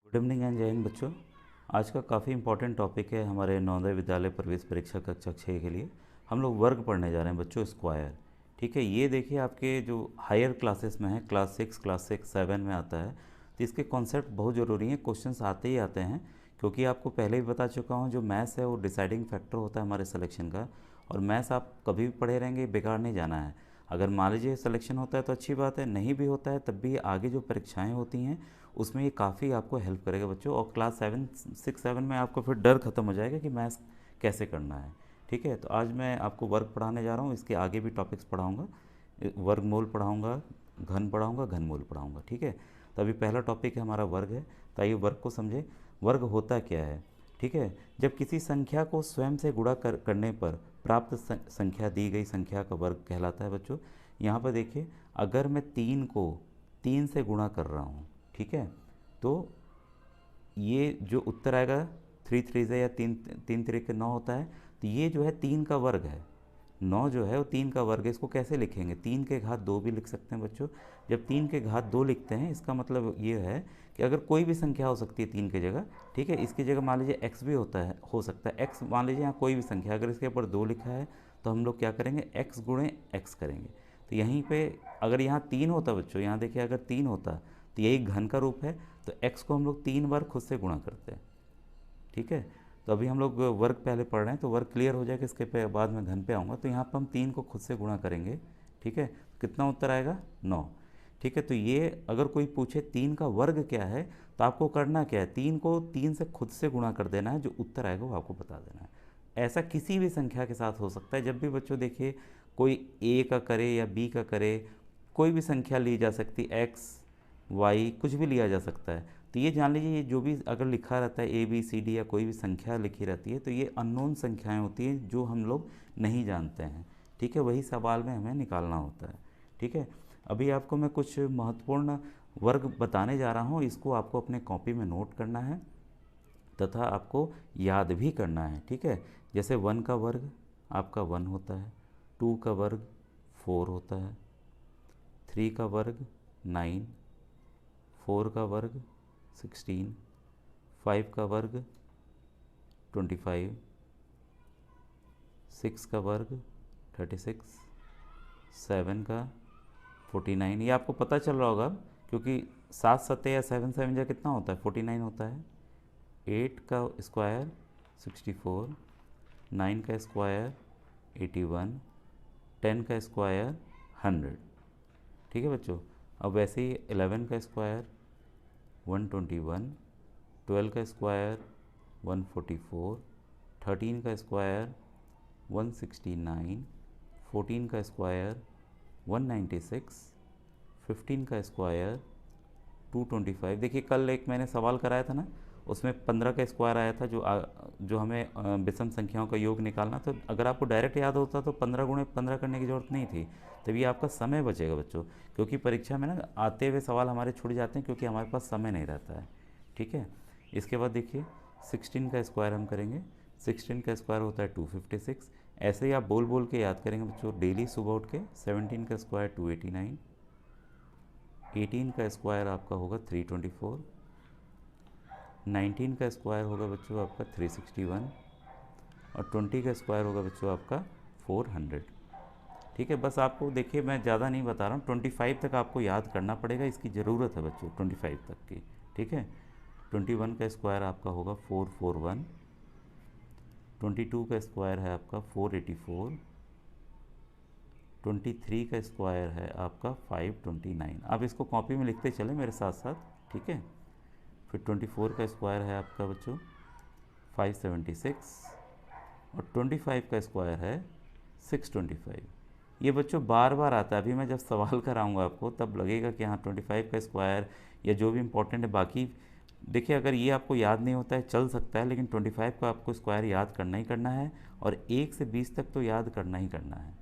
Good evening and जय हिंद बच्चों। आज का काफ़ी इंपॉर्टेंट टॉपिक है हमारे नवोदय विद्यालय प्रवेश परीक्षा कक्षा 6 के लिए। हम लोग वर्ग पढ़ने जा रहे हैं बच्चों, स्क्वायर। ठीक है, ये देखिए आपके जो हायर क्लासेस में है, क्लास 6 7 में आता है, तो इसके कॉन्सेप्ट बहुत ज़रूरी हैं, क्वेश्चंस आते ही आते हैं। क्योंकि आपको पहले भी बता चुका हूँ, जो मैथ्स है वो डिसाइडिंग फैक्टर होता है हमारे सिलेक्शन का। और मैथ्स आप कभी भी पढ़े रहेंगे, बेकार नहीं जाना है। अगर मान लीजिए सिलेक्शन होता है तो अच्छी बात है, नहीं भी होता है तब भी आगे जो परीक्षाएं होती हैं उसमें ये काफ़ी आपको हेल्प करेगा बच्चों। और क्लास 7 में आपको फिर डर ख़त्म हो जाएगा कि मैथ्स कैसे करना है। ठीक है, तो आज मैं आपको वर्ग पढ़ाने जा रहा हूँ, इसके आगे भी टॉपिक्स पढ़ाऊँगा। वर्गमूल पढ़ाऊँगा, घन पढ़ाऊँगा, घनमूल पढ़ाऊँगा। ठीक है, तो अभी पहला टॉपिक है हमारा वर्ग है। तो आइए वर्ग को समझे। वर्ग होता क्या है? ठीक है, जब किसी संख्या को स्वयं से गुणा करने पर प्राप्त संख्या दी गई संख्या का वर्ग कहलाता है बच्चों। यहाँ पर देखिए, अगर मैं 3 को 3 से गुणा कर रहा हूँ, ठीक है, तो ये जो उत्तर आएगा, 3 3 से या 3 3 3 9 होता है, तो ये जो है 3 का वर्ग है। 9 जो है वो 3 का वर्ग है। इसको कैसे लिखेंगे? 3 के घात 2 भी लिख सकते हैं बच्चों। जब 3 के घात 2 लिखते हैं, इसका मतलब ये है कि अगर कोई भी संख्या हो सकती है 3 की जगह, ठीक है, इसकी जगह मान लीजिए x भी होता है, हो सकता है x, मान लीजिए यहाँ कोई भी संख्या, अगर इसके ऊपर 2 लिखा है तो हम लोग क्या करेंगे, x गुणे x करेंगे। तो यहीं पे अगर यहाँ 3 होता बच्चों, यहाँ देखिए अगर 3 होता तो यही घन का रूप है, तो x को हम लोग 3 बार खुद से गुणा करते हैं। ठीक है, तो अभी हम लोग वर्ग पहले पढ़ रहे हैं, तो वर्ग क्लियर हो जाएगा, इसके बाद में घन पे आऊँगा। तो यहाँ पर हम 3 को खुद से गुणा करेंगे। ठीक है, कितना उत्तर आएगा? 9। ठीक है, तो ये अगर कोई पूछे 3 का वर्ग क्या है, तो आपको करना क्या है, 3 को 3 से खुद से गुणा कर देना है, जो उत्तर आएगा वो आपको बता देना है। ऐसा किसी भी संख्या के साथ हो सकता है। जब भी बच्चों देखिए कोई ए का करे या बी का करे, कोई भी संख्या ली जा सकती, एक्स वाई कुछ भी लिया जा सकता है। तो ये जान लीजिए, ये जो भी अगर लिखा रहता है ए बी सी डी या कोई भी संख्या लिखी रहती है, तो ये अननोन संख्याएं होती हैं जो हम लोग नहीं जानते हैं। ठीक है, वही सवाल में हमें निकालना होता है। ठीक है, अभी आपको मैं कुछ महत्वपूर्ण वर्ग बताने जा रहा हूँ, इसको आपको अपने कॉपी में नोट करना है तथा आपको याद भी करना है। ठीक है, जैसे 1 का वर्ग आपका 1 होता है, 2 का वर्ग 4 होता है, 3 का वर्ग 9, 4 का वर्ग 16, 5 का वर्ग 25, 6 का वर्ग 36, 7 का 49। ये आपको पता चल रहा होगा क्योंकि 7 सत्ते या 7 7 जा कितना होता है, 49 होता है। 8 का स्क्वायर 64, 9 का स्क्वायर 81, 10 का स्क्वायर 100। ठीक है बच्चों, अब वैसे ही 11 का स्क्वायर 121, 12 का स्क्वायर 144, 13 का स्क्वायर 169, 14 का स्क्वायर 196, 15 का स्क्वायर 225। देखिए कल एक मैंने सवाल कराया था ना, उसमें 15 का स्क्वायर आया था, जो हमें विषम संख्याओं का योग निकालना। तो अगर आपको डायरेक्ट याद होता तो 15 गुणे 15 करने की ज़रूरत नहीं थी। तभी आपका समय बचेगा बच्चों, क्योंकि परीक्षा में ना आते हुए सवाल हमारे छूट जाते हैं क्योंकि हमारे पास समय नहीं रहता है। ठीक है, इसके बाद देखिए 16 का स्क्वायर हम करेंगे। 16 का स्क्वायर होता है 256। ऐसे ही आप बोल बोल के याद करेंगे बच्चों डेली सुबह उठ के। 17 का स्क्वायर 289, 18 का स्क्वायर आपका होगा 324, 19 का स्क्वायर होगा बच्चों आपका 361 और 20 का स्क्वायर होगा बच्चों आपका 400। ठीक है, बस आपको देखिए मैं ज़्यादा नहीं बता रहा हूँ, 25 तक आपको याद करना पड़ेगा, इसकी ज़रूरत है बच्चों 25 तक की। ठीक है, 21 का स्क्वायर आपका होगा 441, 22 का स्क्वायर है आपका 484, 23 का स्क्वायर है आपका 529। आप इसको कॉपी में लिखते चलें मेरे साथ साथ। ठीक है, फिर 24 का स्क्वायर है आपका बच्चों 576 और 25 का स्क्वायर है 625। ये बच्चों बार बार आता है, अभी मैं जब सवाल कराऊंगा आपको तब लगेगा कि हाँ 25 का स्क्वायर या जो भी इंपॉर्टेंट है। बाकी देखिए अगर ये आपको याद नहीं होता है चल सकता है, लेकिन 25 का आपको स्क्वायर याद करना ही करना है और 1 से 20 तक तो याद करना ही करना है।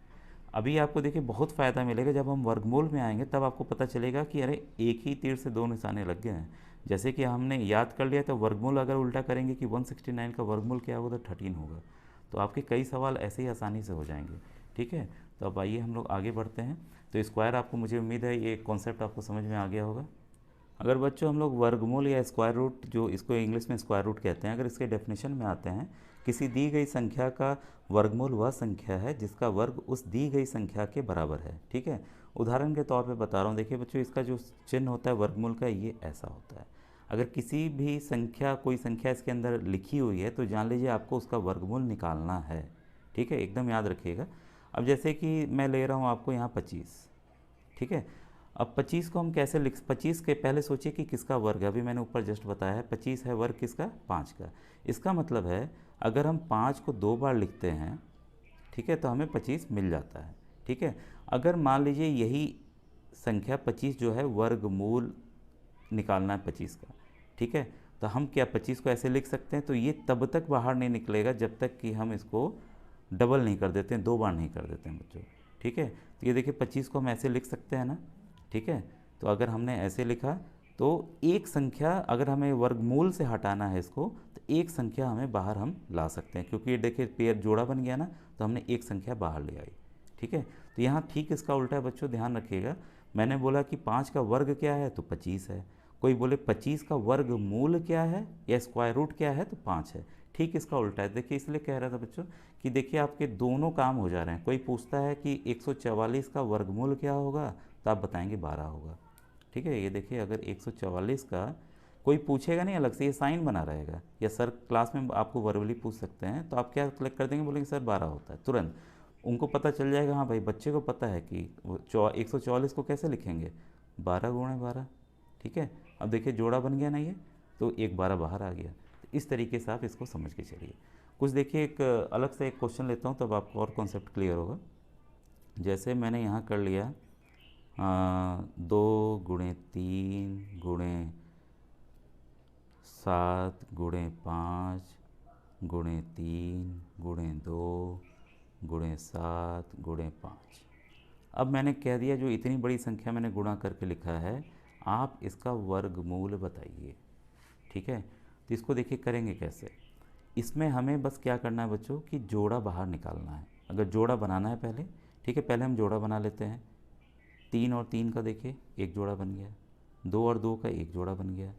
अभी आपको देखिए बहुत फ़ायदा मिलेगा, जब हम वर्गमूल में आएंगे तब आपको पता चलेगा कि अरे एक ही तीर से दो निशाने लग गए हैं। जैसे कि हमने याद कर लिया, तो वर्गमूल अगर उल्टा करेंगे कि 169 का वर्गमूल क्या होगा, तो 13 होगा। तो आपके कई सवाल ऐसे ही आसानी से हो जाएंगे। ठीक है, तो अब आइए हम लोग आगे बढ़ते हैं। तो स्क्वायर आपको, मुझे उम्मीद है ये कॉन्सेप्ट आपको समझ में आ गया होगा। अगर बच्चों हम लोग वर्गमूल या स्क्वायर रूट, जो इसको इंग्लिश में स्क्वायर रूट कहते हैं, अगर इसके डेफिनेशन में आते हैं, किसी दी गई संख्या का वर्गमूल वह संख्या है जिसका वर्ग उस दी गई संख्या के बराबर है। ठीक है, उदाहरण के तौर पे बता रहा हूँ, देखिए बच्चों, इसका जो चिन्ह होता है वर्गमूल का, ये ऐसा होता है। अगर किसी भी संख्या, कोई संख्या इसके अंदर लिखी हुई है, तो जान लीजिए आपको उसका वर्गमूल निकालना है। ठीक है, एकदम याद रखिएगा। अब जैसे कि मैं ले रहा हूँ आपको यहाँ 25। ठीक है, अब 25 को हम कैसे लिख, 25 के पहले सोचिए कि किसका वर्ग है। अभी मैंने ऊपर जस्ट बताया है 25 है वर्ग किसका, 5 का। इसका मतलब है अगर हम 5 को 2 बार लिखते हैं, ठीक है, तो हमें 25 मिल जाता है। ठीक है, अगर मान लीजिए यही संख्या 25 जो है वर्गमूल निकालना है 25 का, ठीक है, तो हम क्या 25 को ऐसे लिख सकते हैं, तो ये तब तक बाहर नहीं निकलेगा जब तक कि हम इसको डबल नहीं कर देते हैं, 2 बार नहीं कर देते हैं बच्चों। ठीक है, तो ये देखिए 25 को हम ऐसे लिख सकते हैं ना। ठीक है, तो अगर हमने ऐसे लिखा तो एक संख्या, अगर हमें वर्गमूल से हटाना है इसको, तो एक संख्या हमें बाहर हम ला सकते हैं, क्योंकि ये देखिए पेयर जोड़ा बन गया ना, तो हमने एक संख्या बाहर ले आई। ठीक है, तो यहाँ ठीक इसका उल्टा है बच्चों, ध्यान रखिएगा। मैंने बोला कि 5 का वर्ग क्या है, तो 25 है। कोई बोले 25 का वर्गमूल क्या है या स्क्वायर रूट क्या है, तो 5 है। ठीक इसका उल्टा है। देखिए इसलिए कह रहा था बच्चों कि देखिए आपके दोनों काम हो जा रहे हैं। कोई पूछता है कि 144 का वर्गमूल क्या होगा, तो आप बताएंगे 12 होगा। ठीक है, ये देखिए अगर 144 का कोई पूछेगा नहीं अलग से, ये साइन बना रहेगा, या सर क्लास में आपको वर्बली पूछ सकते हैं, तो आप क्या कलेक्ट कर देंगे, बोलेंगे सर 12 होता है, तुरंत उनको पता चल जाएगा। हाँ भाई, बच्चे को पता है कि 144 को कैसे लिखेंगे, 12 गुणे 12। ठीक है, अब देखिए जोड़ा बन गया ना ये, तो एक 12 बाहर आ गया। तो इस तरीके से आप इसको समझ के चलिए। कुछ देखिए एक अलग से एक क्वेश्चन लेता हूँ, तब आपको और कॉन्सेप्ट क्लियर होगा। जैसे मैंने यहाँ कर लिया 2 गुणे 3 गुणे 7 गुणे 5 गुणे 3 गुणे 2 गुणे 7 गुणे 5। अब मैंने कह दिया जो इतनी बड़ी संख्या मैंने गुणा करके लिखा है, आप इसका वर्गमूल बताइए। ठीक है, तो इसको देखिए करेंगे कैसे। इसमें हमें बस क्या करना है बच्चों कि जोड़ा बाहर निकालना है। अगर जोड़ा बनाना है पहले, ठीक है, पहले हम जोड़ा बना लेते हैं। 3 और 3 का देखिए एक जोड़ा बन गया, 2 और 2 का एक जोड़ा बन गया,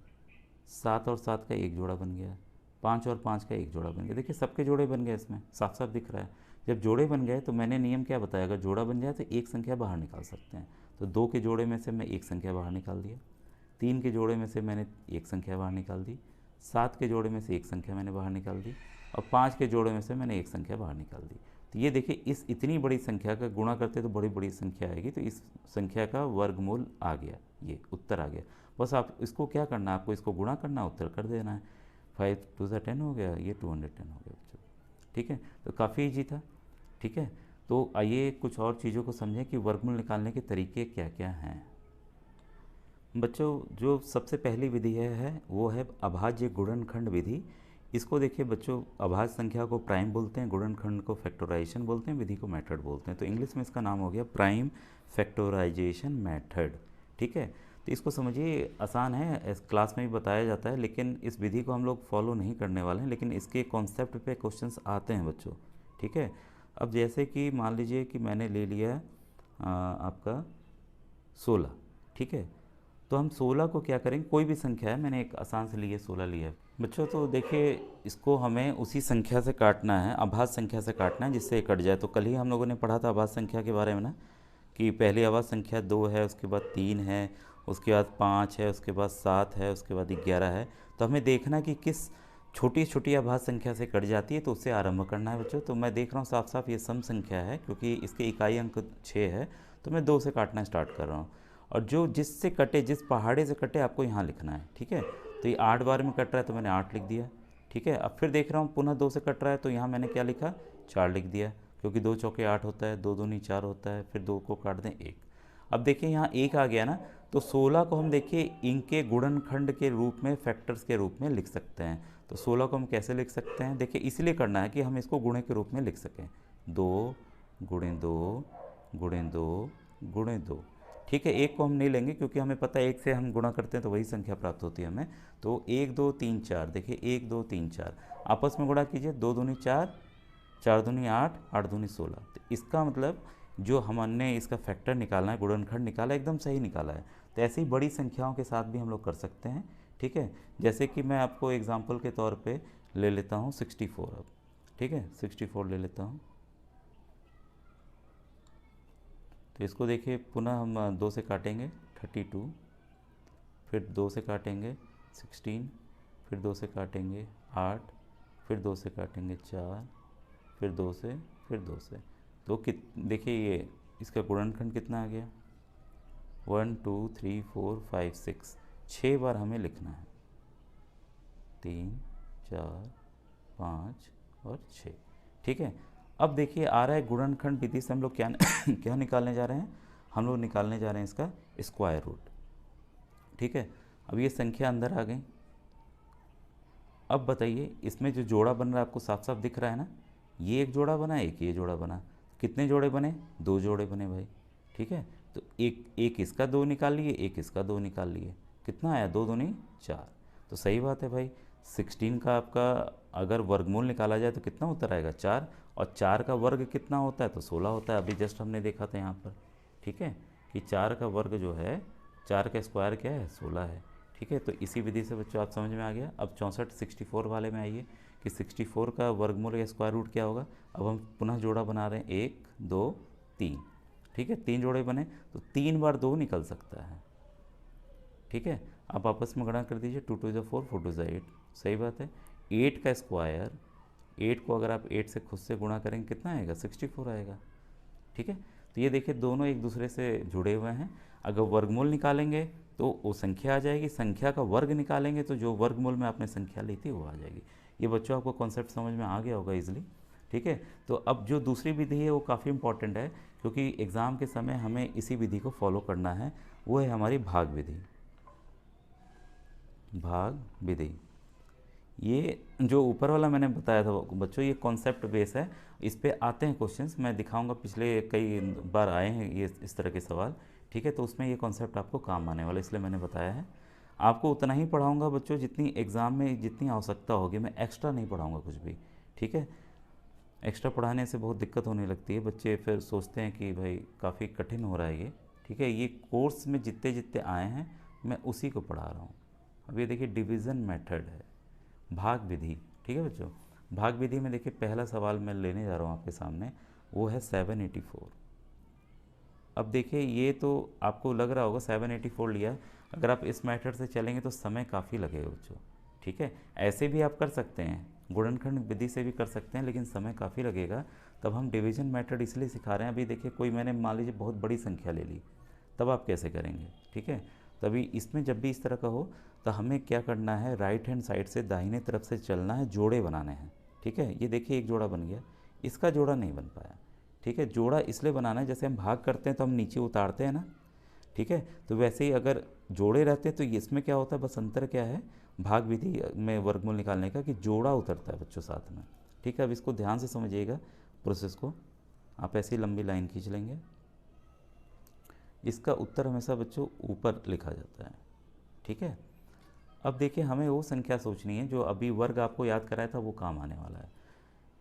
7 और 7 का एक जोड़ा बन गया, 5 और 5 का एक जोड़ा बन गया। देखिए सबके जोड़े बन गए, इसमें साफ साफ दिख रहा है। जब जोड़े बन गए तो मैंने नियम क्या बताया, अगर जोड़ा बन जाए तो एक संख्या बाहर निकाल सकते हैं। तो 2 के जोड़े में से मैं एक संख्या बाहर निकाल दिया, 3 के जोड़े में से मैंने एक संख्या बाहर निकाल दी, 7 के जोड़े में से एक संख्या मैंने बाहर निकाल दी, और 5 के जोड़े में से मैंने एक संख्या बाहर निकाल दी। तो ये देखिए इस इतनी बड़ी संख्या का गुणा करते तो बड़ी बड़ी संख्या आएगी, तो इस संख्या का वर्गमूल आ गया, ये उत्तर आ गया। बस आप इसको क्या करना है, आपको इसको गुणा करना, उत्तर कर देना है। 5 2 10 हो गया, ये 210 हो गया बच्चों। ठीक है, तो काफ़ी ईजी था। ठीक है, तो आइए कुछ और चीज़ों को समझें कि वर्गमूल निकालने के तरीके क्या क्या हैं। बच्चों जो सबसे पहली विधि है वो है अभाज्य गुणनखंड विधि। इसको देखिए बच्चों, अभाज्य संख्या को प्राइम बोलते हैं, गुणनखंड को फैक्टराइजेशन बोलते हैं, विधि को मेथड बोलते हैं। तो इंग्लिश में इसका नाम हो गया प्राइम फैक्टराइजेशन मेथड। ठीक है, तो इसको समझिए, आसान है, इस क्लास में भी बताया जाता है, लेकिन इस विधि को हम लोग फॉलो नहीं करने वाले हैं, लेकिन इसके कॉन्सेप्ट पे क्वेश्चंस आते हैं बच्चों। ठीक है, अब जैसे कि मान लीजिए कि मैंने ले लिया आपका 16। ठीक है, तो हम 16 को क्या करेंगे, कोई भी संख्या है, मैंने एक आसान से लिए 16 लिया है बच्चों। तो देखिए इसको हमें उसी संख्या से काटना है, अभाज्य संख्या से काटना है जिससे कट जाए। तो कल ही हम लोगों ने पढ़ा था अभाज्य संख्या के बारे में ना, कि पहली अभाज्य संख्या 2 है, उसके बाद 3 है, उसके बाद 5 है, उसके बाद 7 है, उसके बाद 11 है। तो हमें देखना कि किस छोटी छोटी अभाज्य संख्या से कट जाती है, तो उससे आरंभ करना है बच्चों। तो मैं देख रहा हूँ साफ साफ ये सम संख्या है, क्योंकि इसके इकाई अंक 6 है, तो मैं 2 से काटना स्टार्ट कर रहा हूँ। और जो जिससे कटे, जिस पहाड़े से कटे, आपको यहाँ लिखना है। ठीक है, तो ये 8 बार में कट रहा है तो मैंने 8 लिख दिया। ठीक है, अब फिर देख रहा हूँ पुनः 2 से कट रहा है, तो यहाँ मैंने क्या लिखा, 4 लिख दिया, क्योंकि 2 चौके 8 होता है, 2 दूनी 4 होता है, फिर 2 को काट दें 1। अब देखिए यहाँ 1 आ गया ना, तो 16 को हम देखिए इनके गुणनखंड के रूप में, फैक्टर्स के रूप में लिख सकते हैं। तो 16 को हम कैसे लिख सकते हैं, देखिए इसलिए करना है कि हम इसको गुणे के रूप में लिख सकें। 2 गुणे 2 गुणे 2 गुणे 2। ठीक है, 1 को हम नहीं लेंगे क्योंकि हमें पता है 1 से हम गुणा करते हैं तो वही संख्या प्राप्त होती है हमें। तो 1 2 3 4, देखिए 1 2 3 4 आपस में गुणा कीजिए, 2 दूनी 4, 4 दूनी 8, 8 दूनी 16। तो इसका मतलब जो हमने इसका फैक्टर निकालना है, गुणनखंड निकाला, एकदम सही निकाला है। तो ऐसी बड़ी संख्याओं के साथ भी हम लोग कर सकते हैं। ठीक है, जैसे कि मैं आपको एग्जांपल के तौर पे ले लेता हूँ 64 अब। ठीक है, 64 ले लेता हूँ। तो इसको देखिए पुनः हम 2 से काटेंगे 32, फिर 2 से काटेंगे 16, फिर 2 से काटेंगे 8, फिर 2 से काटेंगे 4, फिर 2 से, फिर 2 से। तो देखिए ये इसका गुणनखंड कितना आ गया, 1 2 3 4 5 6, 6 बार हमें लिखना है, 3 4 5 और 6। ठीक है, अब देखिए आ रहा है गुणनखंड विधि से हम लोग क्या क्या निकालने जा रहे हैं, हम लोग निकालने जा रहे हैं इसका स्क्वायर रूट। ठीक है, अब ये संख्या अंदर आ गई। अब बताइए इसमें जो जोड़ा बन रहा है आपको साफ साफ दिख रहा है ना, ये एक जोड़ा बना, एक ये जोड़ा बना। कितने जोड़े बने, 2 जोड़े बने भाई। ठीक है, तो एक इसका 2 निकाल लिए, एक इसका 2 निकाल लिए, कितना आया, 2 दूनी 4। तो सही बात है भाई, 16 का आपका अगर वर्गमूल निकाला जाए तो कितना उत्तर आएगा, 4। और 4 का वर्ग कितना होता है, तो 16 होता है। अभी जस्ट हमने देखा था यहाँ पर। ठीक है, कि 4 का वर्ग जो है, 4 का स्क्वायर क्या है, 16 है। ठीक है, तो इसी विधि से बच्चों आप समझ में आ गया। अब 64 64 वाले में आइए कि 64 का वर्गमूल या स्क्वायर रूट क्या होगा। अब हम पुनः जोड़ा बना रहे हैं, 1 2 3। ठीक है, 3 जोड़े बने तो 3 बार 2 निकल सकता है। ठीक है, आप आपस में गणना कर दीजिए, 2 2 ज़ा 4 4 2 ज़ा 8। सही बात है, 8 का स्क्वायर, 8 को अगर आप 8 से खुद से गुणा करेंगे कितना आएगा, 64 आएगा। ठीक है, तो ये देखिए दोनों एक दूसरे से जुड़े हुए हैं। अगर वर्गमूल निकालेंगे तो वो संख्या आ जाएगी, संख्या का वर्ग निकालेंगे तो जो वर्गमूल में आपने संख्या ली थी वो आ जाएगी। ये बच्चों आपको कॉन्सेप्ट समझ में आ गया होगा इजीली। ठीक है, तो अब जो दूसरी विधि है वो काफ़ी इंपॉर्टेंट है, क्योंकि एग्ज़ाम के समय हमें इसी विधि को फॉलो करना है। वो है हमारी भाग विधि। भाग विधि, ये जो ऊपर वाला मैंने बताया था बच्चों, ये कॉन्सेप्ट बेस है, इस पे आते हैं क्वेश्चंस, मैं दिखाऊंगा, पिछले कई बार आए हैं ये इस तरह के सवाल। ठीक है, तो उसमें ये कॉन्सेप्ट आपको काम आने वाला, इसलिए मैंने बताया है। आपको उतना ही पढ़ाऊंगा बच्चों जितनी एग्ज़ाम में जितनी आवश्यकता होगी, मैं एक्स्ट्रा नहीं पढ़ाऊँगा कुछ भी। ठीक है, एक्स्ट्रा पढ़ाने से बहुत दिक्कत होने लगती है, बच्चे फिर सोचते हैं कि भाई काफ़ी कठिन हो रहा है ये। ठीक है, ये कोर्स में जितने जितने आए हैं मैं उसी को पढ़ा रहा हूँ। अब ये देखिए डिवीज़न मेथड है, भाग विधि। ठीक है बच्चों, भाग विधि में देखिए पहला सवाल मैं लेने जा रहा हूँ आपके सामने, वो है 784। अब देखिए ये तो आपको लग रहा होगा 784 लिया, अगर आप इस मेथड से चलेंगे तो समय काफ़ी लगेगा बच्चों। ठीक है, ऐसे भी आप कर सकते हैं, गुणनखंड विधि से भी कर सकते हैं, लेकिन समय काफ़ी लगेगा। तब हम डिवीजन मेथड इसलिए सिखा रहे हैं। अभी देखिए कोई मैंने मान लीजिए बहुत बड़ी संख्या ले ली, तब आप कैसे करेंगे। ठीक है, तभी इसमें जब भी इस तरह का हो तो हमें क्या करना है, राइट हैंड साइड से दाहिने तरफ से चलना है, जोड़े बनाने हैं। ठीक है, ये देखिए एक जोड़ा बन गया, इसका जोड़ा नहीं बन पाया। ठीक है, जोड़ा इसलिए बनाना है, जैसे हम भाग करते हैं तो हम नीचे उतारते हैं ना। ठीक है, तो वैसे ही अगर जोड़े रहते हैं तो इसमें क्या होता है, बस अंतर क्या है भाग विधि में वर्गमूल निकालने का, कि जोड़ा उतरता है बच्चों साथ में। ठीक है, अब इसको ध्यान से समझिएगा प्रोसेस को। आप ऐसी लंबी लाइन खींच लेंगे, इसका उत्तर हमेशा बच्चों ऊपर लिखा जाता है। ठीक है, अब देखिए हमें वो संख्या सोचनी है जो अभी वर्ग आपको याद कराया था, वो काम आने वाला है।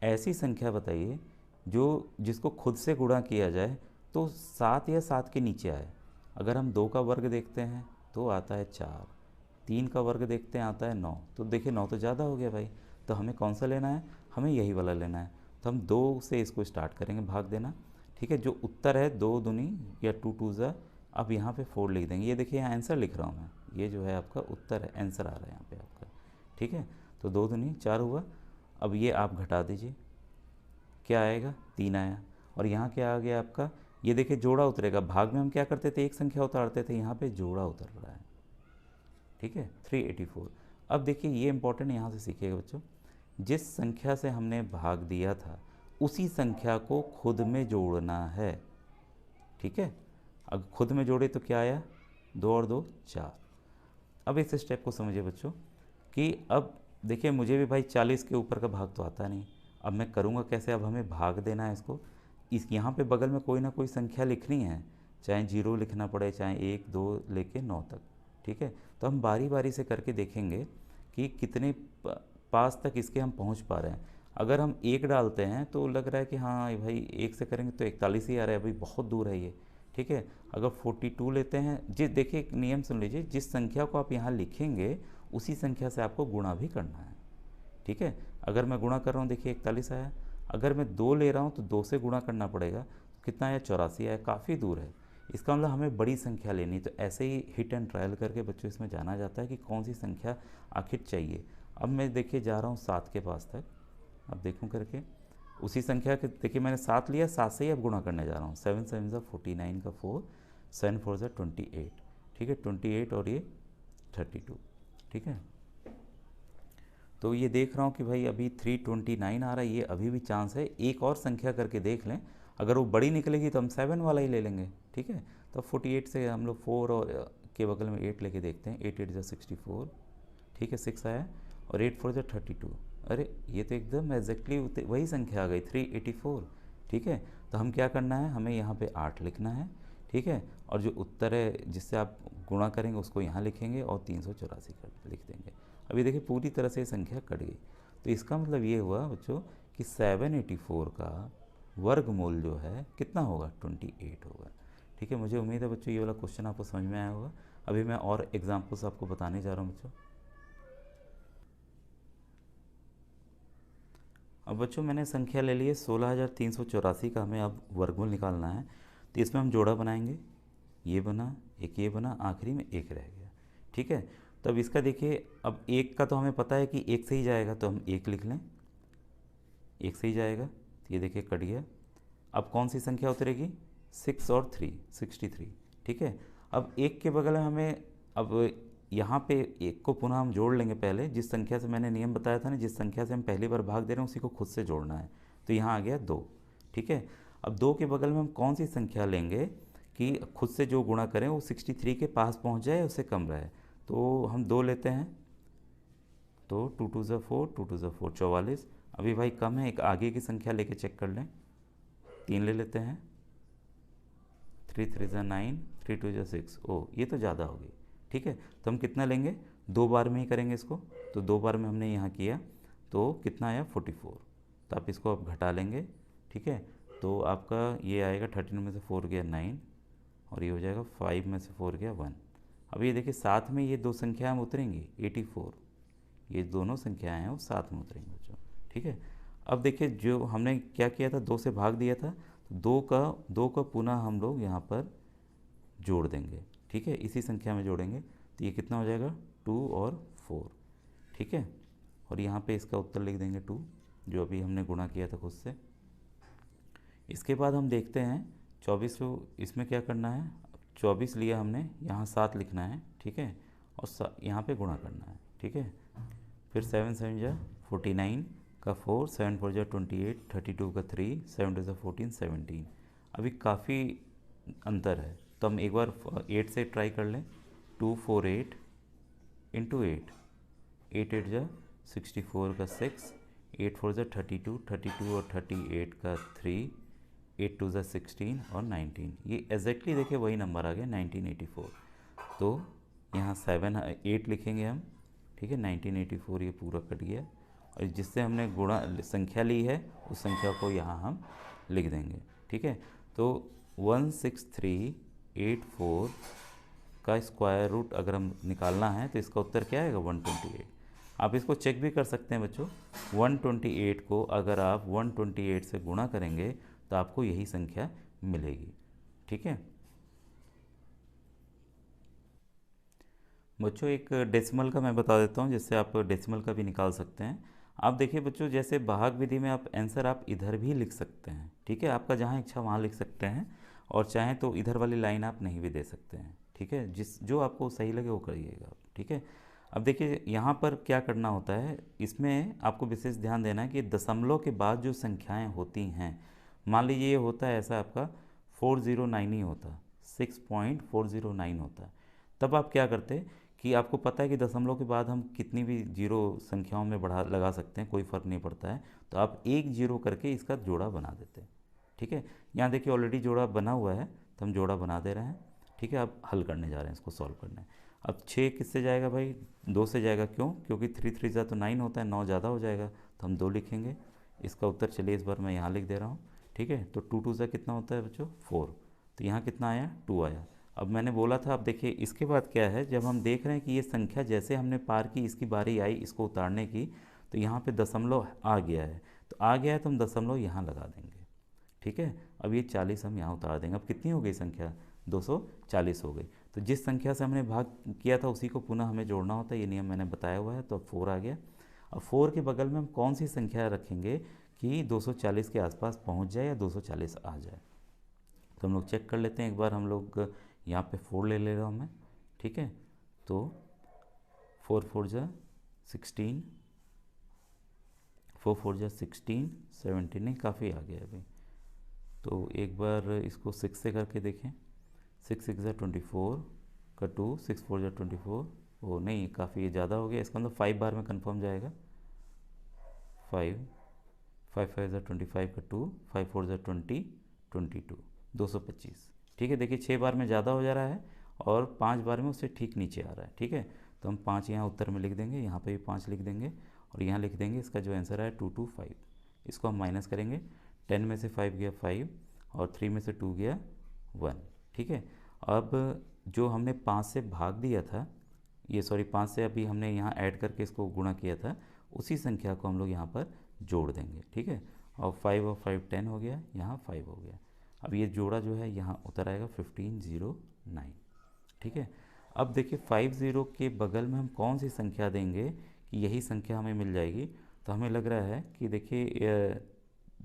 ऐसी संख्या बताइए जो जिसको खुद से गुणा किया जाए तो 7 या 7 के नीचे आए। अगर हम 2 का वर्ग देखते हैं तो आता है 4, 3 का वर्ग देखते हैं आता है 9। तो देखिए 9 तो ज़्यादा हो गया भाई, तो हमें कौन सा लेना है, हमें यही वाला लेना है। तो हम 2 से इसको स्टार्ट करेंगे भाग देना। ठीक है, जो उत्तर है 2 दूनी या 2 2 ज़ा, अब यहाँ पे 4 लिख देंगे। ये देखिए यहाँ आंसर लिख रहा हूँ मैं, ये जो है आपका उत्तर है, आंसर आ रहा है यहाँ पे आपका। ठीक है, तो 2 दूनी 4 हुआ। अब ये आप घटा दीजिए, क्या आएगा, 3 आया। और यहाँ क्या आ गया आपका, ये देखिए जोड़ा उतरेगा। भाग में हम क्या करते थे, एक संख्या उतारते थे, यहाँ पे जोड़ा उतर रहा है। ठीक है, 384। अब देखिए ये इंपॉर्टेंट यहाँ से सीखिएगा बच्चों, जिस संख्या से हमने भाग दिया था उसी संख्या को खुद में जोड़ना है। ठीक है, अगर खुद में जोड़े तो क्या आया, 2 और 2 4। अब इस स्टेप को समझिए बच्चों कि अब देखिए मुझे भी भाई 40 के ऊपर का भाग तो आता नहीं, अब मैं करूँगा कैसे। अब हमें भाग देना है इसको, इस यहाँ पे बगल में कोई ना कोई संख्या लिखनी है, चाहे 0 लिखना पड़े, चाहे 1 2 लेके 9 तक। ठीक है, तो हम बारी बारी से करके देखेंगे कि कितने पास तक इसके हम पहुँच पा रहे हैं। अगर हम 1 डालते हैं तो लग रहा है कि हाँ भाई 1 से करेंगे तो 41 ही आ रहा है, भाई बहुत दूर है ये। ठीक है। अगर 42 लेते हैं, जिस देखिए एक नियम सुन लीजिए, जिस संख्या को आप यहाँ लिखेंगे उसी संख्या से आपको गुणा भी करना है, ठीक है। अगर मैं गुणा कर रहा हूँ, देखिए 41 आया। अगर मैं 2 ले रहा हूँ तो 2 से गुणा करना पड़ेगा, तो कितना आया, 84 आया, काफ़ी दूर है। इसका मतलब हमें बड़ी संख्या लेनी, तो ऐसे ही हिट एंड ट्रायल करके बच्चों इसमें जाना जाता है कि कौन सी संख्या आखिर चाहिए। अब मैं देखिए जा रहा हूँ 7 के पास तक, अब देखूँ करके उसी संख्या के, देखिए मैंने 7 लिया, 7 से ही अब गुणा करने जा रहा हूँ। 7 7 ज़ा 49 का 4, 7 4 ज़ा 28, ठीक है, 28 और ये 32, ठीक है। तो ये देख रहा हूँ कि भाई अभी 329 आ रहा है, ये अभी भी चांस है, एक और संख्या करके देख लें, अगर वो बड़ी निकलेगी तो हम 7 वाला ही ले लेंगे, ठीक है। तो 48 से हम लोग 4 और के बगल में 8 लेके देखते हैं, 8 8 ज़ा 64, ठीक है, 6 आया, और 8 4 ज़ा 32, अरे ये तो एकदम एग्जैक्टली वही संख्या आ गई, 384, ठीक है। तो हम क्या करना है, हमें यहाँ पे 8 लिखना है, ठीक है, और जो उत्तर है जिससे आप गुणा करेंगे उसको यहाँ लिखेंगे और 384 कर लिख देंगे। अभी देखिए पूरी तरह से संख्या कट गई। तो इसका मतलब ये हुआ बच्चों कि 784 का वर्गमूल जो है कितना होगा, 28 होगा, ठीक है। मुझे उम्मीद है बच्चों ये वाला क्वेश्चन आपको समझ में आया होगा। अभी मैं और एग्जाम्पल्स आपको बताने जा रहा हूँ बच्चों। अब बच्चों मैंने संख्या ले ली है 16,384 का, हमें अब वर्गमूल निकालना है। तो इसमें हम जोड़ा बनाएंगे, ये बना, एक ये बना, आखिरी में एक रह गया, ठीक है। तो अब इसका देखिए, अब एक का तो हमें पता है कि एक से ही जाएगा, तो हम एक लिख लें, एक से ही जाएगा, तो ये देखिए कट गया। अब कौन सी संख्या उतरेगी, 6 और 3, 63, ठीक है। अब एक के बगल में हमें, अब यहाँ पे एक को पुनः हम जोड़ लेंगे, पहले जिस संख्या से मैंने नियम बताया था ना, जिस संख्या से हम पहली बार भाग दे रहे हैं उसी को खुद से जोड़ना है। तो यहाँ आ गया 2, ठीक है। अब 2 के बगल में हम कौन सी संख्या लेंगे कि खुद से जो गुणा करें वो 63 के पास पहुँच जाए, उससे कम रहे। तो हम 2 लेते हैं, तो 2 2 ज़ा 4, 2 2 ज़ा 4, 44। अभी भाई कम है, एक आगे की संख्या लेके चेक कर लें, 3 ले लेते हैं, 3 3 ज़ा 9, 3 2 ज़ा 6, ओ ये तो ज़्यादा होगी, ठीक है। तो हम कितना लेंगे, 2 बार में ही करेंगे इसको, तो 2 बार में हमने यहाँ किया, तो कितना आया, 44। तो आप इसको अब घटा लेंगे, ठीक है। तो आपका ये आएगा 13 में से 4 गया 9, और ये हो जाएगा 5 में से 4 गया 1। अब ये देखिए साथ में ये दो संख्याएँ हम उतरेंगी, 84, ये दोनों संख्याएँ हैं वो साथ में उतरेंगी बच्चों, ठीक है। अब देखिए जो हमने क्या किया था, 2 से भाग दिया था, तो 2 का पुनः हम लोग यहाँ पर जोड़ देंगे, ठीक है, इसी संख्या में जोड़ेंगे, तो ये कितना हो जाएगा, 2 और 4, ठीक है। और यहाँ पे इसका उत्तर लिख देंगे 2, जो अभी हमने गुणा किया था खुद से। इसके बाद हम देखते हैं 24 को, इसमें क्या करना है, 24 लिया हमने, यहाँ 7 लिखना है, ठीक है, और यहाँ पे गुणा करना है, ठीक है। फिर 7 7 जा 49 का 4, 7 4 जा 28, 32 का 3, 7 2 जा 14, 17। अभी काफ़ी अंतर है, तो हम एक बार 8 से ट्राई कर लें, 2 4 8 इंटू 8, 8 8 जा 64 का 6, 8 4 जा 32, 32 और 38 का 3, 8 2 जा 16 और 19, ये एग्जैक्टली देखिए वही नंबर आ गया 1984। तो यहाँ 7 8 लिखेंगे हम, ठीक है, 1984 ये पूरा कट गया, और जिससे हमने गुणा संख्या ली है उस संख्या को यहाँ हम लिख देंगे, ठीक है। तो 16384 का स्क्वायर रूट अगर हम निकालना है तो इसका उत्तर क्या आएगा, 128। आप इसको चेक भी कर सकते हैं बच्चों, 128 को अगर आप 128 से गुणा करेंगे तो आपको यही संख्या मिलेगी, ठीक है। बच्चों एक डेसिमल का मैं बता देता हूँ, जिससे आप डेसिमल का भी निकाल सकते हैं। आप देखिए बच्चों, जैसे भाग विधि में आप आंसर आप इधर भी लिख सकते हैं, ठीक है, आपका जहाँ इच्छा वहाँ लिख सकते हैं, और चाहें तो इधर वाली लाइन आप नहीं भी दे सकते हैं, ठीक है, जो आपको सही लगे वो करिएगा, ठीक है। अब देखिए यहाँ पर क्या करना होता है, इसमें आपको विशेष ध्यान देना है कि दशमलव के बाद जो संख्याएँ होती हैं, मान लीजिए ये होता है ऐसा आपका 409 ही होता, 6.409 होता, तब आप क्या करते कि आपको पता है कि दशमलव के बाद हम कितनी भी जीरो संख्याओं में बढ़ा लगा सकते हैं, कोई फ़र्क नहीं पड़ता है, तो आप एक जीरो करके इसका जोड़ा बना देते हैं, ठीक है। यहाँ देखिए ऑलरेडी जोड़ा बना हुआ है, तो हम जोड़ा बना दे रहे हैं, ठीक है। अब हल करने जा रहे हैं, इसको सॉल्व करना है। अब 6 किससे जाएगा भाई, 2 से जाएगा, क्यों, क्योंकि 3 3 जा तो 9 होता है, 9 ज़्यादा हो जाएगा, तो हम 2 लिखेंगे। इसका उत्तर चलिए इस बार मैं यहाँ लिख दे रहा हूँ, ठीक है। तो 2 2 जा कितना होता है बच्चों, 4, तो यहाँ कितना आया 2 आया। अब मैंने बोला था, अब देखिए इसके बाद क्या है, जब हम देख रहे हैं कि ये संख्या जैसे हमने पार की, इसकी बारी आई इसको उतारने की, तो यहाँ पे दशमलव आ गया है, तो आ गया है तो हम दशमलव यहाँ लगा देंगे। ठीक है, अब ये 40 हम यहाँ उतार देंगे। अब कितनी हो गई संख्या, 240 हो गई। तो जिस संख्या से हमने भाग किया था उसी को पुनः हमें जोड़ना होता है, ये नियम मैंने बताया हुआ है। तो अब 4 आ गया। अब 4 के बगल में हम कौन सी संख्या रखेंगे कि 240 के आसपास पहुंच जाए या 240 आ जाए। तो हम लोग चेक कर लेते हैं एक बार। हम लोग यहाँ पे 4 ले रहा हूँ मैं। ठीक है, तो 4 4 जा 16, 4 4 जा 16, 17 नहीं, काफ़ी आ गया अभी। तो एक बार इसको 6 से करके देखें। 6 6 जा 24 का 2, 6 4 जा 24। ओ नहीं, काफ़ी ज़्यादा हो गया। इसका मतलब 5 बार में कंफर्म जाएगा। 5 5 5 जा 25 का 2, 5 4 जा 20, 22, 225। ठीक है, देखिए 6 बार में ज़्यादा हो जा रहा है और 5 बार में उससे ठीक नीचे आ रहा है। ठीक है, तो हम 5 यहाँ उत्तर में लिख देंगे, यहाँ पे भी 5 लिख देंगे और यहाँ लिख देंगे इसका जो आंसर है 225। इसको हम माइनस करेंगे। 10 में से 5 गया 5 और 3 में से 2 गया 1। ठीक है, अब जो हमने 5 से भाग दिया था, ये सॉरी 5 से अभी हमने यहाँ ऐड करके इसको गुणा किया था, उसी संख्या को हम लोग यहाँ पर जोड़ देंगे। ठीक है, और 5 और 5 10 हो गया, यहाँ 5 हो गया। अब ये जोड़ा जो है यहाँ उतर आएगा 1509। ठीक है, अब देखिए 50 के बगल में हम कौन सी संख्या देंगे कि यही संख्या हमें मिल जाएगी। तो हमें लग रहा है कि देखिए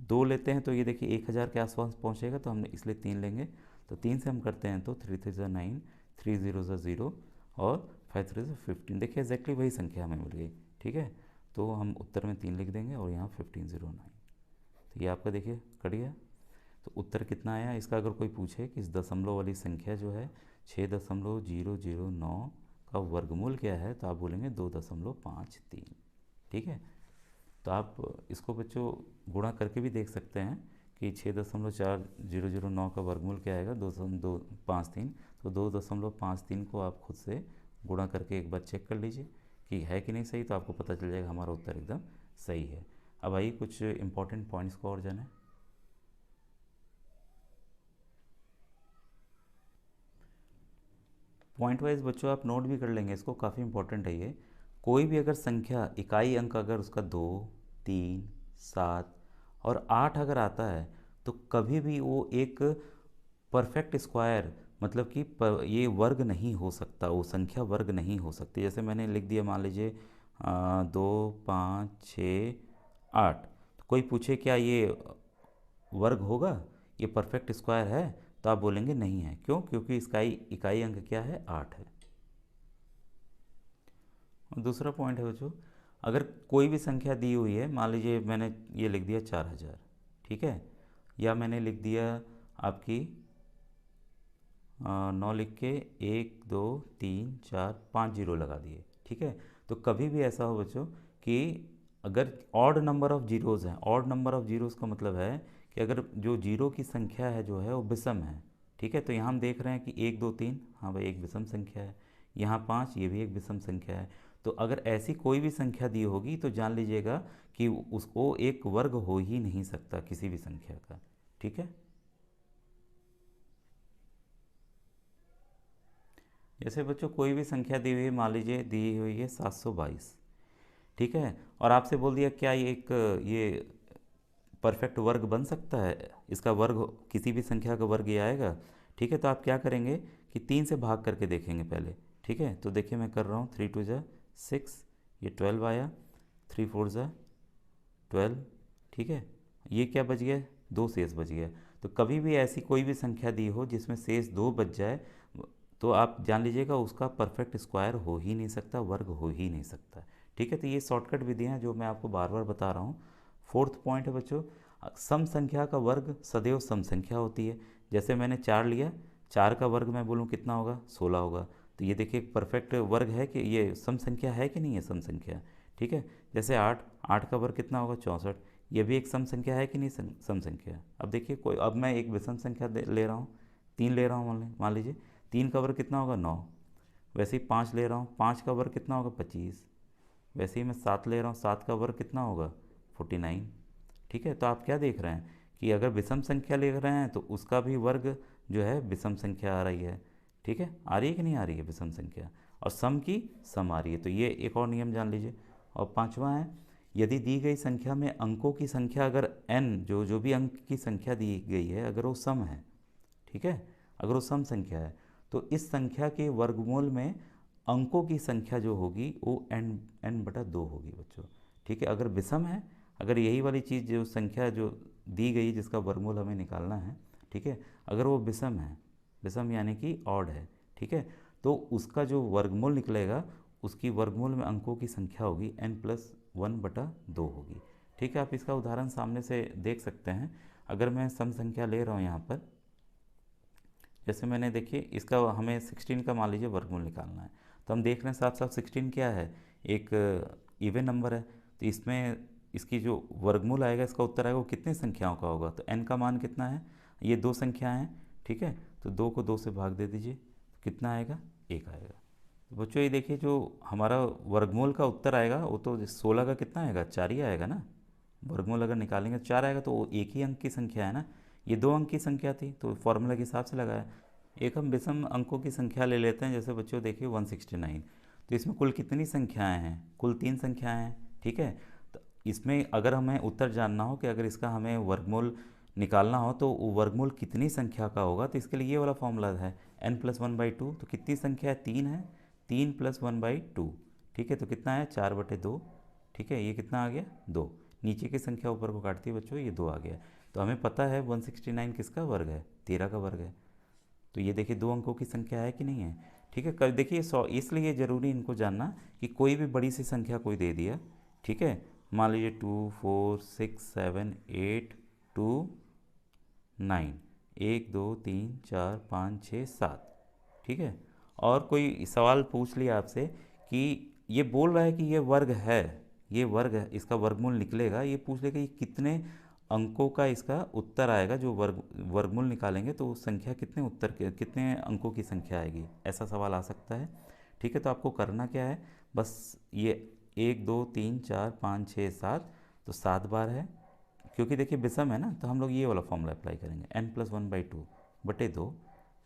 2 लेते हैं तो ये देखिए 1000 के आसपास पहुँचेगा, तो हमने इसलिए 3 लेंगे। तो 3 से हम करते हैं तो 3 3 9, 3 0 0 और 5 3 15। देखिए एग्जैक्टली वही संख्या हमें मिल गई। ठीक है, तो हम उत्तर में 3 लिख देंगे और यहाँ 1509। तो ये आपका देखिए कट गया। तो उत्तर कितना आया इसका, अगर कोई पूछे कि इस दशमलव वाली संख्या जो है 6.009 का वर्गमूल क्या है, तो आप बोलेंगे 2.53। ठीक है, तो आप इसको बच्चों गुणा करके भी देख सकते हैं कि 6.4009 का वर्गमूल क्या आएगा, 2.53। तो 2.53 को आप खुद से गुणा करके एक बार चेक कर लीजिए कि है कि नहीं सही, तो आपको पता चल जाएगा हमारा उत्तर एकदम सही है। अब आइए कुछ इंपॉर्टेंट पॉइंट्स को और जानें। पॉइंट वाइज बच्चों आप नोट भी कर लेंगे इसको, काफ़ी इंपॉर्टेंट है ये। कोई भी अगर संख्या इकाई अंक अगर उसका 2 3 7 और 8 अगर आता है, तो कभी भी वो एक परफेक्ट स्क्वायर, मतलब कि ये वर्ग नहीं हो सकता, वो संख्या वर्ग नहीं हो सकती। जैसे मैंने लिख दिया, मान लीजिए 2 5 6 8, तो कोई पूछे क्या ये वर्ग होगा, ये परफेक्ट स्क्वायर है, तो आप बोलेंगे नहीं है। क्यों? क्योंकि इसका इकाई अंक क्या है, 8 है। और दूसरा पॉइंट है बच्चों, अगर कोई भी संख्या दी हुई है, मान लीजिए मैंने ये लिख दिया 4000, ठीक है, या मैंने लिख दिया आपकी 9 लिख के 1 2 3 4 5 जीरो लगा दिए। ठीक है, तो कभी भी ऐसा हो बच्चों कि अगर ऑड नंबर ऑफ जीरोज़ हैं, ऑड नंबर ऑफ जीरोज़ का मतलब है कि अगर जो जीरो की संख्या है जो है वो विषम है। ठीक है, तो यहाँ हम देख रहे हैं कि 1 2 3, हाँ भाई एक विषम संख्या है, यहाँ 5, ये भी एक विषम संख्या है। तो अगर ऐसी कोई भी संख्या दी होगी तो जान लीजिएगा कि उसको एक वर्ग हो ही नहीं सकता किसी भी संख्या का। ठीक है, जैसे बच्चों कोई भी संख्या दी हुई है, मान लीजिए दी हुई है 722, ठीक है, और आपसे बोल दिया क्या ये एक ये परफेक्ट वर्ग बन सकता है, इसका वर्ग किसी भी संख्या का वर्ग ये आएगा। ठीक है, तो आप क्या करेंगे कि 3 से भाग करके देखेंगे पहले। ठीक है, तो देखिए मैं कर रहा हूँ, 3 2 जा 6, ये 12 आया, 3 4 जा 12। ठीक है, ये क्या बच गया, 2 शेष बच गया। तो कभी भी ऐसी कोई भी संख्या दी हो जिसमें शेष 2 बच जाए, तो आप जान लीजिएगा उसका परफेक्ट स्क्वायर हो ही नहीं सकता, वर्ग हो ही नहीं सकता। ठीक है, तो ये शॉर्टकट विधियाँ जो मैं आपको बार बार बता रहा हूँ। फोर्थ पॉइंट है बच्चों, सम संख्या का वर्ग सदैव सम संख्या होती है। जैसे मैंने 4 लिया, 4 का वर्ग मैं बोलूँ कितना होगा, 16 होगा। तो ये देखिए परफेक्ट वर्ग है कि ये सम संख्या है कि नहीं है, सम संख्या। ठीक है, जैसे 8, 8 का वर्ग कितना होगा, 64। ये भी एक सम संख्या है कि नहीं, सम संख्या। अब देखिए कोई, अब मैं एक विषम संख्या ले रहा हूँ, 3 ले रहा हूँ, मान लीजिए 3 का वर्ग कितना होगा, 9। वैसे ही 5 ले रहा हूँ, 5 का वर्ग कितना होगा, 25। वैसे ही मैं 7 ले रहा हूँ, 7 का वर्ग कितना होगा, 49। ठीक है, तो आप क्या देख रहे हैं कि अगर विषम संख्या ले रहे हैं तो उसका भी वर्ग जो है विषम संख्या आ रही है। ठीक है, आ रही है कि नहीं आ रही है विषम संख्या, और सम की सम आ रही है। तो ये एक और नियम जान लीजिए। और पांचवा है, यदि दी गई संख्या में अंकों की संख्या अगर n, जो जो भी अंक की संख्या दी गई है, अगर वो सम है, ठीक है, अगर वो सम संख्या है, तो इस संख्या के वर्गमूल में अंकों की संख्या जो होगी वो n/2 होगी बच्चों। ठीक है, अगर विषम है, अगर यही वाली चीज़ जो संख्या जो दी गई जिसका वर्गमूल हमें निकालना है, ठीक है, अगर वो विषम है, विषम यानी कि ऑड है, ठीक है, तो उसका जो वर्गमूल निकलेगा, उसकी वर्गमूल में अंकों की संख्या होगी n+1/2 होगी। ठीक है, आप इसका उदाहरण सामने से देख सकते हैं। अगर मैं सम संख्या ले रहा हूँ यहाँ पर, जैसे मैंने देखिए इसका हमें 16 का मान लीजिए वर्गमूल निकालना है, तो हम देख रहे हैं साथ साथ 16 क्या है, एक इवन नंबर है, तो इसमें इसकी जो वर्गमूल आएगा, इसका उत्तर आएगा वो कितनी संख्याओं का होगा। तो n का मान कितना है, ये 2 संख्याएं हैं, ठीक है, तो 2 को 2 से भाग दे दीजिए, तो कितना आएगा, 1 आएगा। तो बच्चों ये देखिए जो हमारा वर्गमूल का उत्तर आएगा वो तो 16 का कितना आएगा, 4 ही आएगा ना। वर्गमूल अगर निकालेंगे तो 4 आएगा, तो वो एक ही अंक की संख्या है ना, ये 2 अंक की संख्या थी, तो फॉर्मूला के हिसाब से लगाया। एक हम विषम अंकों की संख्या ले लेते हैं, जैसे बच्चों देखिए 169, तो इसमें कुल कितनी संख्याएं हैं, कुल 3 संख्याएं हैं। ठीक है, तो इसमें अगर हमें उत्तर जानना हो कि अगर इसका हमें वर्गमूल निकालना हो तो वो वर्गमूल कितनी संख्या का होगा, तो इसके लिए ये वाला फॉर्मूला है n+1/2। तो कितनी संख्या है, 3 है, 3+1/2। ठीक है, तो कितना है, 4/2। ठीक है, ये कितना आ गया, 2। नीचे की संख्या ऊपर को काटती है बच्चों, ये 2 आ गया। तो हमें पता है 169 किसका वर्ग है, 13 का वर्ग है। तो ये देखिए 2 अंकों की संख्या है कि नहीं है। ठीक है, कल देखिए 100, इसलिए ज़रूरी इनको जानना कि कोई भी बड़ी सी संख्या कोई दे दिया, ठीक है, मान लीजिए 2 4 6 7 8 2 9, 1 2 3 4 5 6 7, ठीक है, और कोई सवाल पूछ लिया आपसे कि ये बोल रहा है कि ये वर्ग है, ये वर्ग है, इसका वर्गमूल निकलेगा, ये पूछ लेगा ये कितने अंकों का इसका उत्तर आएगा, जो वर्गमूल निकालेंगे तो संख्या कितने उत्तर के कितने अंकों की संख्या आएगी, ऐसा सवाल आ सकता है। ठीक है, तो आपको करना क्या है, बस ये 1 2 3 4 5 6 7, तो 7 बार है, क्योंकि देखिए विषम है ना, तो हम लोग ये वाला फॉर्मूला अप्लाई करेंगे, n+1/2/2।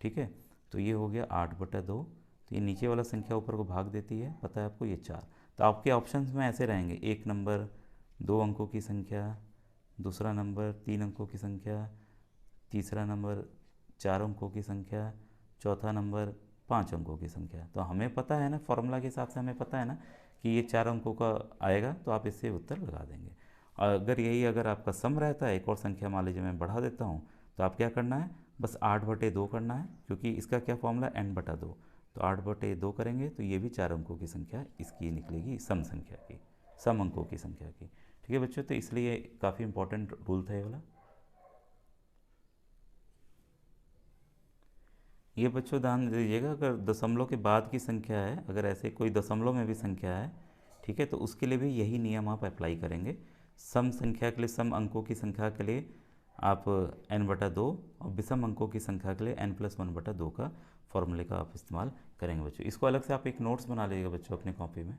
ठीक है, तो ये हो गया 8/2। तो ये नीचे वाला संख्या ऊपर को भाग देती है, पता है आपको, ये 4। तो आपके ऑप्शंस में ऐसे रहेंगे, एक नंबर 2 अंकों की संख्या, दूसरा नंबर 3 अंकों की संख्या, तीसरा नंबर 4 अंकों की संख्या, चौथा नंबर 5 अंकों की संख्या। तो हमें पता है ना, फॉर्मूला के हिसाब से हमें पता है ना कि ये 4 अंकों का आएगा, तो आप इससे उत्तर लगा देंगे। अगर यही अगर आपका सम रहता है, एक और संख्या मान लीजिए मैं बढ़ा देता हूँ, तो आप क्या करना है, बस 8/2 करना है, क्योंकि इसका क्या फॉर्मूला n/2, तो 8/2 करेंगे तो ये भी 4 अंकों की संख्या इसकी निकलेगी, सम संख्या की, सम अंकों की संख्या की। ठीक है बच्चों, तो इसलिए काफ़ी इंपॉर्टेंट रूल था ये वाला। ये बच्चों ध्यान दीजिएगा, अगर दशमलव के बाद की संख्या है, अगर ऐसे कोई दशमलव में भी संख्या है, ठीक है, तो उसके लिए भी यही नियम आप अप्लाई करेंगे। सम संख्या के लिए, सम अंकों की संख्या के लिए आप n/2, और विषम अंकों की संख्या के लिए n+1/2 का फॉर्मूले का आप इस्तेमाल करेंगे बच्चों। इसको अलग से आप एक नोट्स बना लीजिएगा बच्चों अपनी कॉपी में।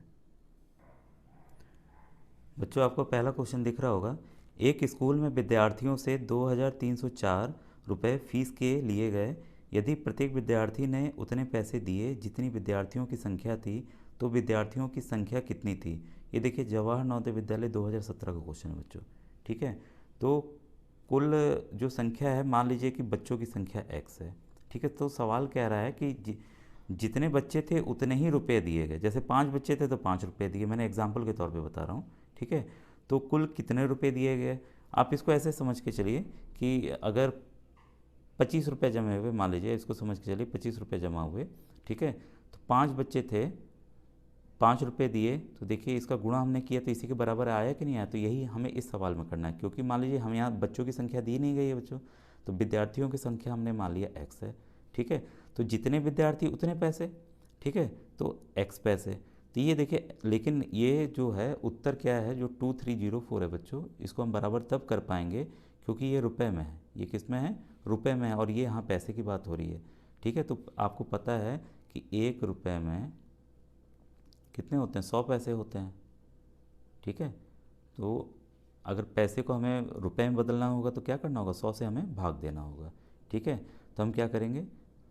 बच्चों आपको पहला क्वेश्चन दिख रहा होगा, एक स्कूल में विद्यार्थियों से 2304 रुपये फीस के लिए गए। यदि प्रत्येक विद्यार्थी ने उतने पैसे दिए जितनी विद्यार्थियों की संख्या थी, तो विद्यार्थियों की संख्या कितनी थी। ये देखिए जवाहर नवोदय विद्यालय 2017 का क्वेश्चन है बच्चों। ठीक है, तो कुल जो संख्या है, मान लीजिए कि बच्चों की संख्या x है। ठीक है, तो सवाल कह रहा है कि जितने बच्चे थे उतने ही रुपए दिए गए। जैसे 5 बच्चे थे तो 5 रुपये दिए, मैंने एग्जाम्पल के तौर पे बता रहा हूँ। ठीक है, तो कुल कितने रुपए दिए गए, आप इसको ऐसे समझ के चलिए कि अगर 25 रुपये जमा हुए, मान लीजिए इसको समझ के चलिए 25 रुपये जमा हुए। ठीक है, तो 5 बच्चे थे, 5 रुपये दिए, तो देखिए इसका गुणा हमने किया तो इसी के बराबर आया कि नहीं आया। तो यही हमें इस सवाल में करना है, क्योंकि मान लीजिए हम यहाँ बच्चों की संख्या दी नहीं गई है बच्चों, तो विद्यार्थियों की संख्या हमने मान लिया x है। ठीक है, तो जितने विद्यार्थी उतने पैसे, ठीक है, तो x पैसे। तो ये देखिए, लेकिन ये जो है उत्तर क्या है, जो 2304 है बच्चों, इसको हम बराबर तब कर पाएंगे क्योंकि ये रुपए में है। ये किस में है, रुपए में है, और ये यहाँ पैसे की बात हो रही है। ठीक है, तो आपको पता है कि 1 रुपये में कितने होते हैं, 100 पैसे होते हैं। ठीक है, तो अगर पैसे को हमें रुपए में बदलना होगा तो क्या करना होगा, 100 से हमें भाग देना होगा। ठीक है, तो हम क्या करेंगे,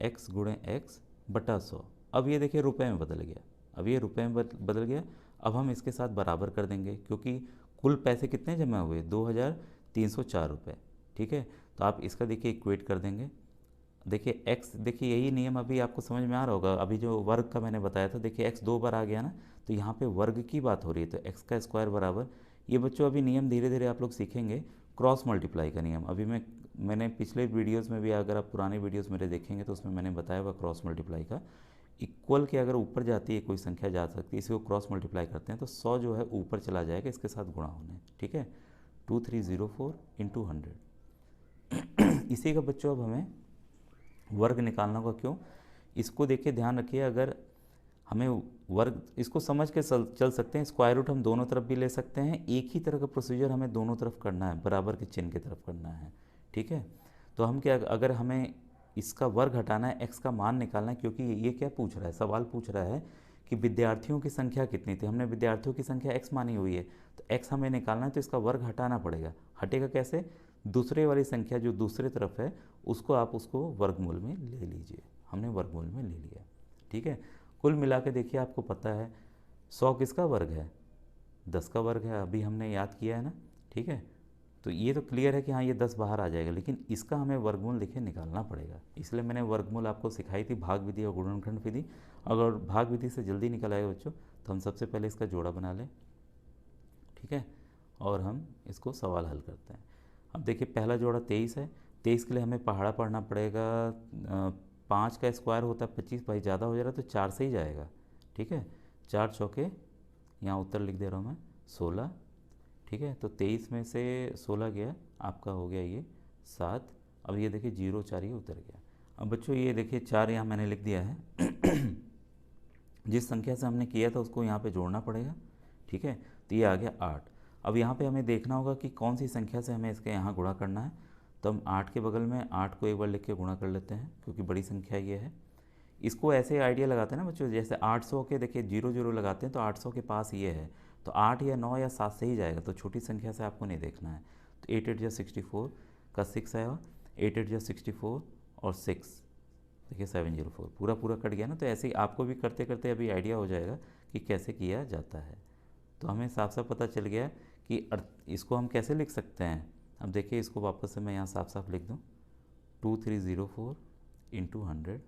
x गुणे एक्स बटा 100। अब ये देखिए रुपए में बदल गया, अब ये रुपए में बदल गया। अब हम इसके साथ बराबर कर देंगे क्योंकि कुल पैसे कितने जमा हुए, 2304 रुपये। ठीक है, तो आप इसका देखिए इक्वेट कर देंगे। देखिए x, देखिए यही नियम अभी आपको समझ में आ रहा होगा, अभी जो वर्ग का मैंने बताया था, देखिए x 2 बार आ गया ना, तो यहाँ पे वर्ग की बात हो रही है, तो x का स्क्वायर बराबर, ये बच्चों अभी नियम धीरे धीरे आप लोग सीखेंगे, क्रॉस मल्टीप्लाई का नियम। अभी मैंने पिछले वीडियोस में भी, अगर आप पुराने वीडियोस मेरे देखेंगे तो उसमें मैंने बताया हुआ क्रॉस मल्टीप्लाई का। इक्वल के अगर ऊपर जाती है कोई संख्या जा सकती है, इसी को क्रॉस मल्टीप्लाई करते हैं तो 100 जो है ऊपर चला जाएगा, इसके साथ गुणा होने। ठीक है, 2304 इंटू 100। इसी का बच्चों अब हमें वर्ग निकालना होगा। क्यों, इसको देखिए ध्यान रखिए, अगर हमें वर्ग, इसको समझ के चल सकते हैं, स्क्वायर रूट हम दोनों तरफ भी ले सकते हैं, एक ही तरह का प्रोसीजर हमें दोनों तरफ करना है, बराबर के चिन्ह की तरफ करना है। ठीक है, तो हम क्या, अगर हमें इसका वर्ग हटाना है, x का मान निकालना है, क्योंकि ये क्या पूछ रहा है, सवाल पूछ रहा है कि विद्यार्थियों की संख्या कितनी थी, हमने विद्यार्थियों की संख्या x मानी हुई है, तो x हमें निकालना है, तो इसका वर्ग हटाना पड़ेगा। हटेगा कैसे, दूसरे वाली संख्या जो दूसरे तरफ है उसको आप उसको वर्गमूल में ले लीजिए, हमने वर्गमूल में ले लिया। ठीक है, कुल मिला के देखिए आपको पता है 100 किसका वर्ग है, 10 का वर्ग है, अभी हमने याद किया है ना। ठीक है, तो ये तो क्लियर है कि हाँ ये 10 बाहर आ जाएगा, लेकिन इसका हमें वर्गमूल देखिए निकालना पड़ेगा, इसलिए मैंने वर्गमूल आपको सिखाई थी, भाग विधि और गुणनखंड विधि। अगर भाग विधि से जल्दी निकल आएगा बच्चों, तो हम सबसे पहले इसका जोड़ा बना लें। ठीक है, और हम इसको सवाल हल करते हैं। अब देखिए पहला जोड़ा 23 है, 23 के लिए हमें पहाड़ा पढ़ना पड़ेगा। 5 का स्क्वायर होता है 25, भाई ज़्यादा हो जा रहा है तो 4 से ही जाएगा। ठीक है, 4 चौके, यहाँ उत्तर लिख दे रहा हूँ मैं 16। ठीक है, तो 23 में से 16 गया, आपका हो गया ये 7। अब ये देखिए 0 4 ये उतर गया। अब बच्चों ये देखिए 4 यहाँ मैंने लिख दिया है। जिस संख्या से हमने किया था उसको यहाँ पे जोड़ना पड़ेगा। ठीक है, तो ये आ गया 8। अब यहाँ पे हमें देखना होगा कि कौन सी संख्या से हमें इसके यहाँ गुणा करना है, तो हम 8 के बगल में 8 को एक बार लिख के गुणा कर लेते हैं, क्योंकि बड़ी संख्या ये है। इसको ऐसे आइडिया लगाते हैं ना बच्चों, जैसे 800 के देखिए 0 0 लगाते हैं, तो 800 के पास ये है, तो 8 या 9 या 7 से ही जाएगा, तो छोटी संख्या से आपको नहीं देखना है। तो 8 8 या 64 का 6 आया, 8 8 या 64 और 6, देखिए 704, पूरा पूरा कट गया ना। तो ऐसे ही आपको भी करते करते अभी आइडिया हो जाएगा कि कैसे किया जाता है। तो हमें साफ साफ पता चल गया कि इसको हम कैसे लिख सकते हैं। अब देखिए इसको वापस से मैं यहाँ साफ साफ लिख दूँ, 2304 इंटू 100,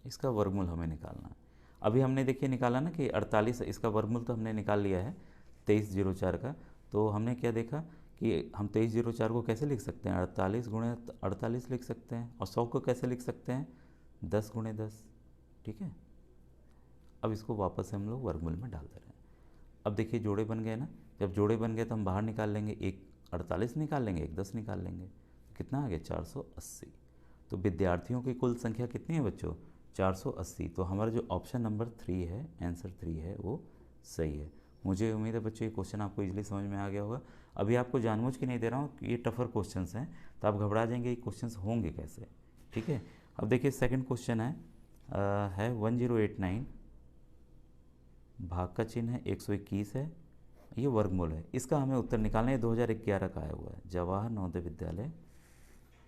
इसका वर्गमूल हमें निकालना है। अभी हमने देखिए निकाला ना कि 48, इसका वर्गमूल तो हमने निकाल लिया है 2304 का। तो हमने क्या देखा कि हम 2304 को कैसे लिख सकते हैं, 48 गुणे 48 लिख सकते हैं, और 100 को कैसे लिख सकते हैं, 10 गुणे 10। ठीक है, अब इसको वापस से हम लोग वर्गमूल में डाल दे रहे हैं। अब देखिए जोड़े बन गए ना, जब जोड़े बन गए तो हम बाहर निकाल लेंगे, एक 48 निकाल लेंगे, एक 10 निकाल लेंगे, कितना आ गया 480। तो विद्यार्थियों की कुल संख्या कितनी है बच्चों, 480। तो हमारा जो ऑप्शन नंबर 3 है, आंसर 3 है, वो सही है। मुझे उम्मीद है बच्चों ये क्वेश्चन आपको इजीली समझ में आ गया होगा। अभी आपको जानबूझ के नहीं दे रहा हूँ, ये टफर क्वेश्चंस हैं, तो आप घबरा जाएंगे ये क्वेश्चंस होंगे कैसे। ठीक है, अब देखिए सेकंड क्वेश्चन है 1089, भाग का चिन्ह है, 121 है, ये वर्गमूल है, इसका हमें उत्तर निकालना है। 2011 का आया हुआ है, जवाहर नवोदय विद्यालय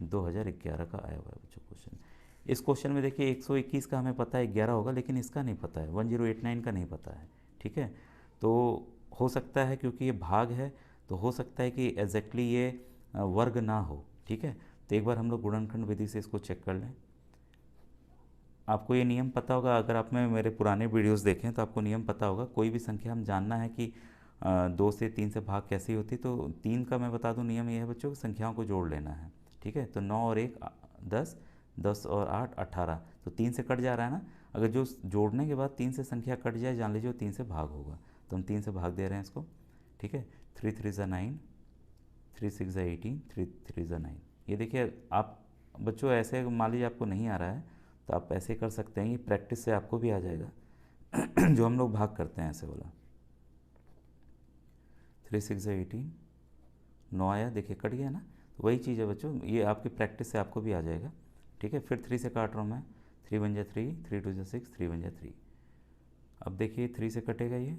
2011 का आया हुआ है बच्चों क्वेश्चन। इस क्वेश्चन में देखिए 121 का हमें पता है 11 होगा, लेकिन इसका नहीं पता है, 1089 का नहीं पता है। ठीक है, तो हो सकता है क्योंकि ये भाग है, तो हो सकता है कि एग्जैक्टली ये वर्ग ना हो। ठीक है, तो एक बार हम लोग गुणनखंड विधि से इसको चेक कर लें। आपको ये नियम पता होगा, अगर आपने मेरे पुराने वीडियोस देखें तो आपको नियम पता होगा, कोई भी संख्या हम जानना है कि 2 से 3 से भाग कैसी होती, तो 3 का मैं बता दूं नियम ये है बच्चों, संख्याओं को जोड़ लेना है। ठीक है, तो 9 और 1 10, 10 और 8 18, तो 3 से कट जा रहा है ना। अगर जो जोड़ने के बाद 3 से संख्या कट जाए, जान लीजिए 3 से भाग होगा, तो हम 3 से भाग दे रहे हैं इसको। ठीक है, 3 3 ज़ा 9, 3 6 ज़ा 18, 3 3 ज़ा 9। ये देखिए आप बच्चों ऐसे मान लीजिए आपको नहीं आ रहा है, तो आप ऐसे कर सकते हैं, ये प्रैक्टिस से आपको भी आ जाएगा। जो हम लोग भाग करते हैं ऐसे वाला, 3 6 ज़ा 18, 9 आया, देखिए कट गया ना। तो वही चीज़ है बच्चों, ये आपकी प्रैक्टिस से आपको भी आ जाएगा। ठीक है, फिर 3 से काट रहा हूँ मैं, 3 1 ज़ा 3, 3 2 ज़ा 6, 3 1 ज़ा 3। अब देखिए 3 से कटेगा ये,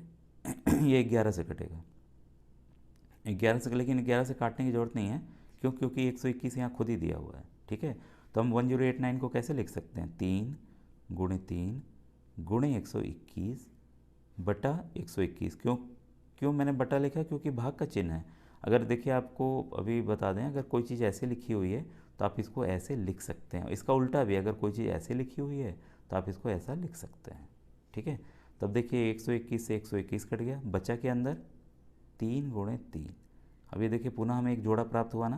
ये 11 से कटेगा, 11 से, लेकिन 11 से काटने की ज़रूरत नहीं है, क्यों? क्योंकि 121 यहाँ खुद ही दिया हुआ है, ठीक है। तो हम 1089 को कैसे लिख सकते हैं? 3 × 3 × 121 बटा 121। क्यों क्यों मैंने बटा लिखा? क्योंकि भाग का चिन्ह है। अगर देखिए आपको अभी बता दें, अगर कोई चीज़ ऐसे लिखी हुई है तो आप इसको ऐसे लिख सकते हैं। इसका उल्टा भी, अगर कोई चीज़ ऐसे लिखी हुई है तो आप इसको ऐसा लिख सकते हैं, ठीक है। तब देखिए 121 से 121 कट गया, बचा के अंदर 3 × 3। अब ये देखिए पुनः हमें एक जोड़ा प्राप्त हुआ ना,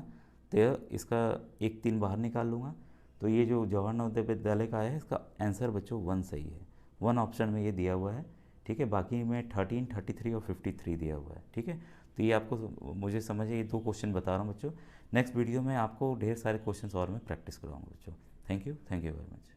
तो इसका एक 3 बाहर निकाल लूँगा, तो ये जो जवाहर नवोदय विद्यालय का आया है, इसका आंसर बच्चों 1 सही है। 1 ऑप्शन में ये दिया हुआ है, ठीक है। बाकी में 13, 33 और 53 दिया हुआ है, ठीक है। तो ये आपको, मुझे समझिए, ये 2 क्वेश्चन बता रहा हूँ बच्चों। नेक्स्ट वीडियो में आपको ढेर सारे क्वेश्चन और मैं प्रैक्टिस करवाऊँगा बच्चों। Thank you very much.